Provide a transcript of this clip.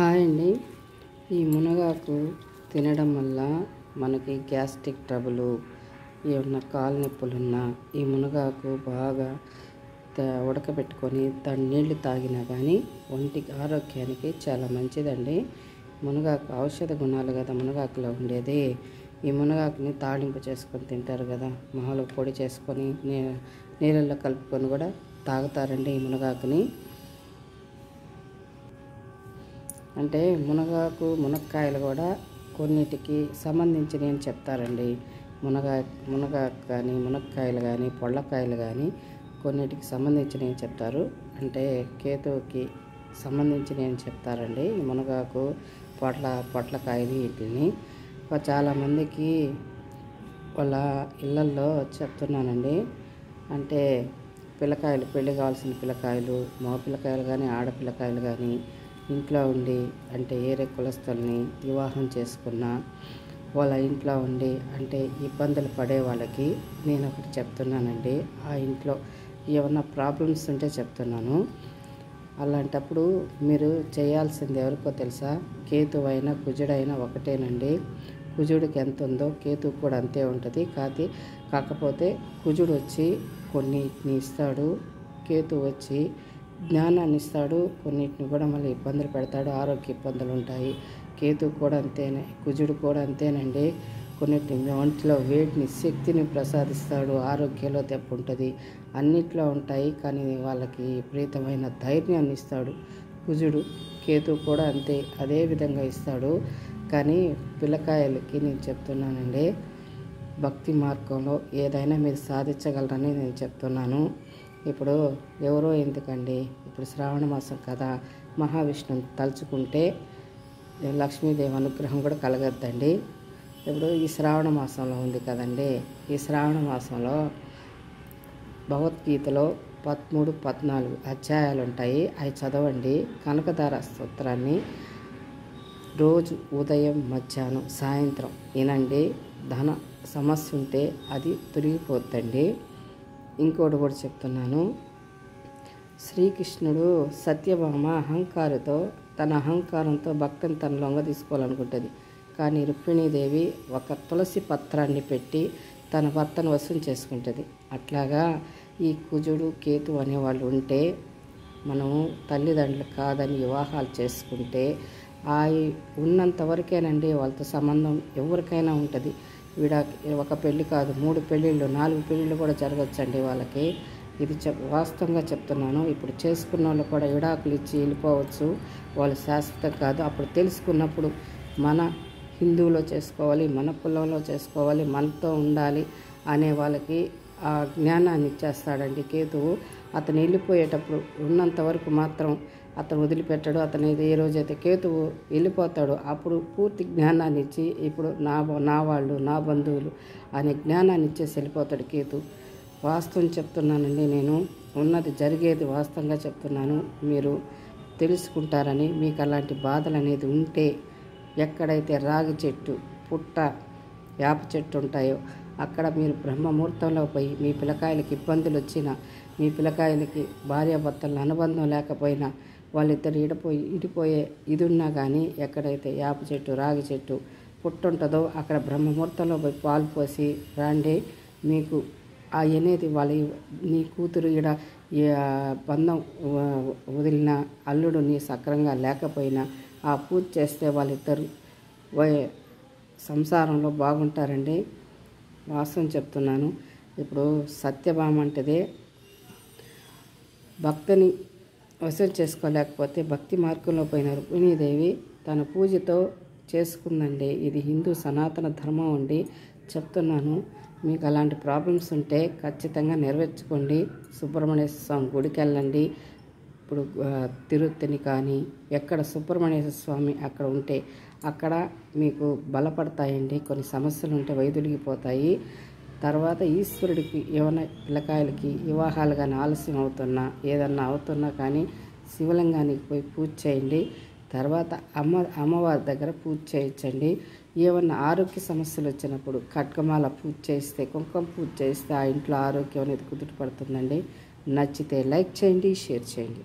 Hi అండి. ఈ మునగాకు తినడం వల్ల మనకి గ్యాస్ట్రిక్ ట్రబుల్, ఏమన్నా కాలు నొప్పులున్నా ఈ మునగాకు బాగా ఉడకబెట్టుకొని దాని నీళ్లు తాగినా కానీ ఒంటికి ఆరోగ్యానికి చాలా మంచిదండి. మునగాకు ఔషధ గుణాలు కదా మునగాకులో ఉండేది. ఈ మునగాకుని తాళింపు చేసుకొని తింటారు కదా, మామూలుగా పొడి చేసుకొని నీళ్ళల్లో కలుపుకొని కూడా తాగుతారండి ఈ మునగాకుని. అంటే మునక్కాయలు కూడా కొన్నిటికి సంబంధించినవి అని చెప్తారండి. మునగాకు కానీ మునక్కాయలు కానీ పొళ్ళకాయలు కానీ కొన్నిటికి సంబంధించినవి చెప్తారు. అంటే కేతువుకి సంబంధించినవి అని చెప్తారండి ఈ మునగాకు పొట్లకాయలు వీటిని. చాలామందికి వాళ్ళ ఇళ్ళల్లో చెప్తున్నానండి. అంటే పిల్లకాయలు, పెళ్ళి కావాల్సిన పిల్లకాయలు, మగ పిల్లకాయలు కానీ ఆడపిల్లకాయలు కానీ ఇంట్లో ఉండి, అంటే ఏరే కులస్తుల్ని వివాహం చేసుకున్న వాళ్ళ ఇంట్లో ఉండి అంటే ఇబ్బందులు పడే వాళ్ళకి నేను ఒకటి చెప్తున్నానండి. ఆ ఇంట్లో ఏమన్నా ప్రాబ్లమ్స్ ఉంటే చెప్తున్నాను. అలాంటప్పుడు మీరు చేయాల్సింది ఎవరికో తెలుసా? కేతువైనా కుజుడైనా ఒకటేనండి. కుజుడికి ఎంత ఉందో కేతువు కూడా అంతే ఉంటుంది. కాకపోతే కుజుడు వచ్చి కొన్నిటిని ఇస్తాడు, కేతువు వచ్చి జ్ఞానాన్ని ఇస్తాడు, కొన్నిటిని కూడా మళ్ళీ ఇబ్బందులు పెడతాడు, ఆరోగ్య ఇబ్బందులు ఉంటాయి. కేతువు కూడా అంతేనే, కుజుడు కూడా అంతేనండి. కొన్నిటిని ఒంట్లో వేడిని, శక్తిని ప్రసాదిస్తాడు, ఆరోగ్యంలో దెబ్బ ఉంటుంది, అన్నిట్లో ఉంటాయి. కానీ వాళ్ళకి విపరీతమైన ధైర్యాన్ని ఇస్తాడు కుజుడు. కేతువు కూడా అంతే, అదే విధంగా ఇస్తాడు. కానీ పిల్లకాయలకి నేను చెప్తున్నానండి, భక్తి మార్గంలో ఏదైనా మీరు సాధించగలరని నేను చెప్తున్నాను. ఇప్పుడు ఎవరో ఎందుకండి, ఇప్పుడు శ్రావణ మాసం కదా, మహావిష్ణువుని తలుచుకుంటే లక్ష్మీదేవి అనుగ్రహం కూడా కలగద్దండి. ఇప్పుడు ఈ శ్రావణ మాసంలో ఉంది కదండి, ఈ శ్రావణ మాసంలో భగవద్గీతలో 13, 14 అధ్యాయాలు ఉంటాయి. అవి చదవండి. కనకధార స్తోత్రాన్ని రోజు ఉదయం, మధ్యాహ్నం, సాయంత్రం వినండి. ధన సమస్య ఉంటే అది తొలగిపోద్దండి. ఇంకోటి కూడా చెప్తున్నాను. శ్రీకృష్ణుడు సత్యభామ తన అహంకారంతో భక్తిని తన లొంగ తీసుకోవాలనుకుంటుంది. కానీ రుక్మిణీదేవి ఒక తులసి పత్రాన్ని పెట్టి తన భర్తను వశం చేసుకుంటుంది. అట్లాగా ఈ కుజుడు, కేతు అనేవాళ్ళు ఉంటే మనము తల్లిదండ్రులు కాదని వివాహాలు చేసుకుంటే ఉన్నంత వరకేనండి వాళ్ళతో సంబంధం ఎవరికైనా ఉంటుంది. ఒక పెళ్ళి కాదు, 3 పెళ్ళిళ్ళు, 4 పెళ్ళిళ్ళు కూడా జరగచ్చండి వాళ్ళకి. ఇది వాస్తవంగా చెప్తున్నాను. ఇప్పుడు చేసుకున్న వాళ్ళు కూడా విడాకులు ఇచ్చి వెళ్ళిపోవచ్చు, వాళ్ళు శాశ్వతం కాదు. అప్పుడు తెలుసుకున్నప్పుడు మన హిందువులో చేసుకోవాలి, మన కులంలో చేసుకోవాలి, మనతో ఉండాలి అనే వాళ్ళకి ఆ జ్ఞానాన్ని ఇచ్చేస్తాడండి కేతువు. అతను వెళ్ళిపోయేటప్పుడు ఉన్నంత వరకు మాత్రం అతను వదిలిపెట్టాడు. అతను ఏ రోజైతే కేతువు వెళ్ళిపోతాడో అప్పుడు పూర్తి జ్ఞానాన్ని ఇచ్చి, ఇప్పుడు నా వాళ్ళు, నా బంధువులు అనే జ్ఞానాన్ని ఇచ్చేసి వెళ్ళిపోతాడు కేతు. వాస్తవం చెప్తున్నానండి, నేను ఉన్నది జరిగేది వాస్తవంగా చెప్తున్నాను. మీరు తెలుసుకుంటారని. మీకు అలాంటి బాధలు అనేది ఉంటే ఎక్కడైతే రాగి చెట్టు, పుట్ట, వేప చెట్టు ఉంటాయో అక్కడ మీరు బ్రహ్మముహూర్తంలో పోయి మీ పిల్లకాయలకి ఇబ్బందులు వచ్చినా, మీ పిల్లకాయలకి భార్యాభర్తల అనుబంధం లేకపోయినా, వాళ్ళిద్దరు ఇడిపోయే ఇది ఉన్నా కానీ ఎక్కడైతే వేప చెట్టు, రాగి చెట్టు, పుట్ట ఉంటుందో అక్కడ బ్రహ్మముహూర్తంలో పోయి పాలు పోసి రండి. మీకు అనేది నీ కూతురు ఈడ బంధం వదిలిన అల్లుడు నీ సక్రంగా లేకపోయినా ఆ పూజ చేస్తే వాళ్ళిద్దరు సంసారంలో బాగుంటారండి. వాస్తవం చెప్తున్నాను. ఇప్పుడు సత్యభామ అంటేదే భక్తిని వశం చేసుకోలేకపోతే భక్తి మార్గంలో పోయిన రుక్మిణీదేవి తన పూజతో చేసుకుందండి. ఇది హిందూ సనాతన ధర్మం అండి. చెప్తున్నాను. మీకు అలాంటి ప్రాబ్లమ్స్ ఉంటే ఖచ్చితంగా నెరవేర్చుకోండి. సుబ్రహ్మణ్యేశ్వర స్వామి గుడికి వెళ్ళండి. ఇప్పుడు తిరుత్తని కానీ ఎక్కడ సుబ్రహ్మణ్యేశ్వర స్వామి అక్కడ ఉంటే అక్కడ మీకు బలపడతాయండి. కొన్ని సమస్యలు ఉంటే వైదొలిగిపోతాయి. తర్వాత ఈశ్వరుడికి ఏమైనా పిల్లకాయలకి వివాహాలు కానీ ఆలస్యం అవుతున్నా, ఏదన్నా అవుతున్నా కానీ శివలింగానికి పోయి పూజ చేయండి. తర్వాత అమ్మవారి దగ్గర పూజ చేయించండి. ఏమన్నా ఆరోగ్య సమస్యలు వచ్చినప్పుడు ఖడ్గమాల పూజ చేస్తే, కుంకుమ పూజ చేస్తే ఆ ఇంట్లో ఆరోగ్యం అనేది కుదుట పడుతుందండి. నచ్చితే లైక్ చేయండి, షేర్ చేయండి.